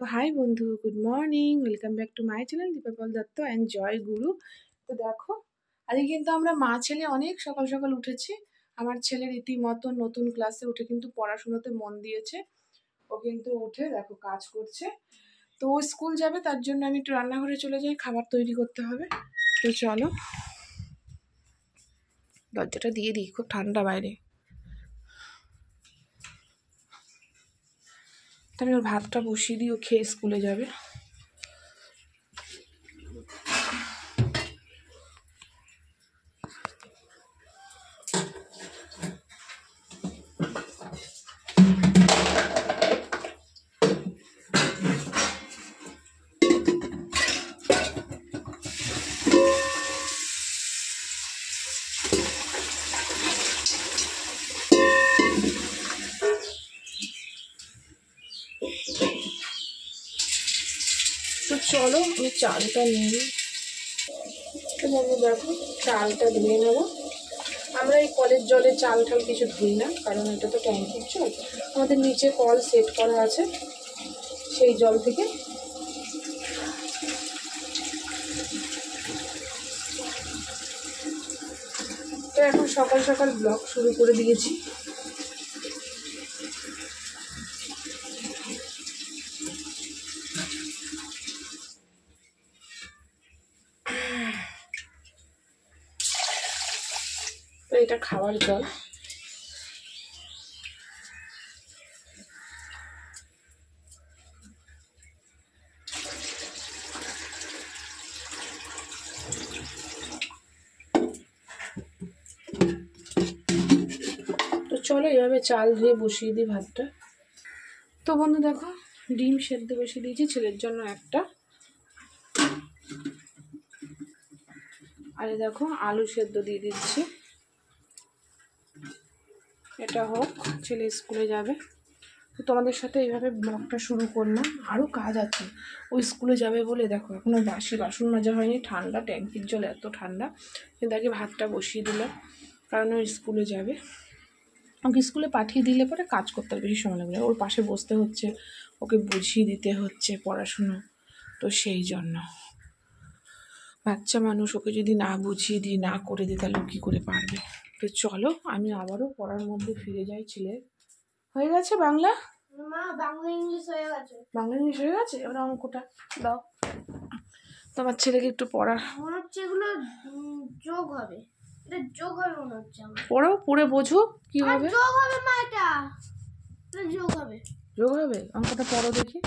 তো হাই বন্ধু, good morning, welcome back to my channel দীপাপল দত্ত অ্যান্ড জয় গুরু। তো দেখো, আজকে কিন্তু আমরা মা ছেলে অনেক সকাল সকাল উঠেছি। আমার ছেলে রীতিমতো নতুন ক্লাসে উঠে কিন্তু পড়াশোনাতে মন দিয়েছে। ও কিন্তু উঠে দেখো কাজ করছে। তো ও স্কুল যাবে, তার জন্য আমি একটু রান্নাঘরে চলে যাই, খাবার তৈরি করতে হবে। তো চলো, দরজাটা দিয়ে দিই, খুব ঠান্ডা বাইরে। তাহলে ওর ভাতটা বসিয়ে দিই, ও খেয়ে স্কুলে যাবে। তো চলো আমি চালটা নিই। তো বন্ধু দেখো, চালটা ধুয়ে নেবো। আমরা এই কলের জলে চাল ঠাল কিছু ধুই না, কারণ এটা তো ট্যাঙ্কির জল। আমাদের নিচে কল সেট করা আছে, সেই জল থেকে। তো এখন সকাল সকাল ব্লগ শুরু করে দিয়েছি। তো এটা খাওয়ার জল। তো চলো এভাবে চাল ধুয়ে বসিয়ে দিই ভাতটা। তো বন্ধু দেখো, ডিম সেদ্ধ বসিয়ে দিয়েছি ছেলের জন্য একটা, আর দেখো আলু সেদ্ধ দিয়ে দিচ্ছি। এটা হোক, ছেলে স্কুলে যাবে। তো তোমাদের সাথে এইভাবে ব্লগটা শুরু করলাম। আরও কাজ আছে, ওই স্কুলে যাবে বলে দেখো এখনও বাসি বাসন মাজা হয়নি। ঠান্ডা, ট্যাঙ্কির জল এত ঠান্ডা। কিন্তু আগে ভাতটা বসিয়ে দিলাম, কারণ ওই স্কুলে যাবে। ওকে স্কুলে পাঠিয়ে দিলে পরে কাজ করতে বেশি সময় লাগবে, ওর পাশে বসতে হচ্ছে, ওকে বুঝিয়ে দিতে হচ্ছে পড়াশুনো। তো সেই জন্য বাচ্চা মানুষ, ওকে যদি না বুঝিয়ে দিই, না করে দিই, তাহলে কী করে পারবে। তো চলো আমি আবারও পড়ার মধ্যে ফিরে যাই। ছেলে হয়ে গেছে বাংলা, বাংলা ইংলিশ হয়ে গেছে। বাংলা ইংলিশ হয়ে গেছে, এবার অঙ্কটা দাও। তোমার ছেলেকে একটু পড়া, মনে হচ্ছে এগুলো যোগ হবে, এটা যোগ হবে মনে হচ্ছে আমার। পড়ো, পড়ে বোঝো কি হবে। যোগ হবে মা, এটা যোগ হবে। যোগ হবে, অঙ্কটা পড়ো দেখি।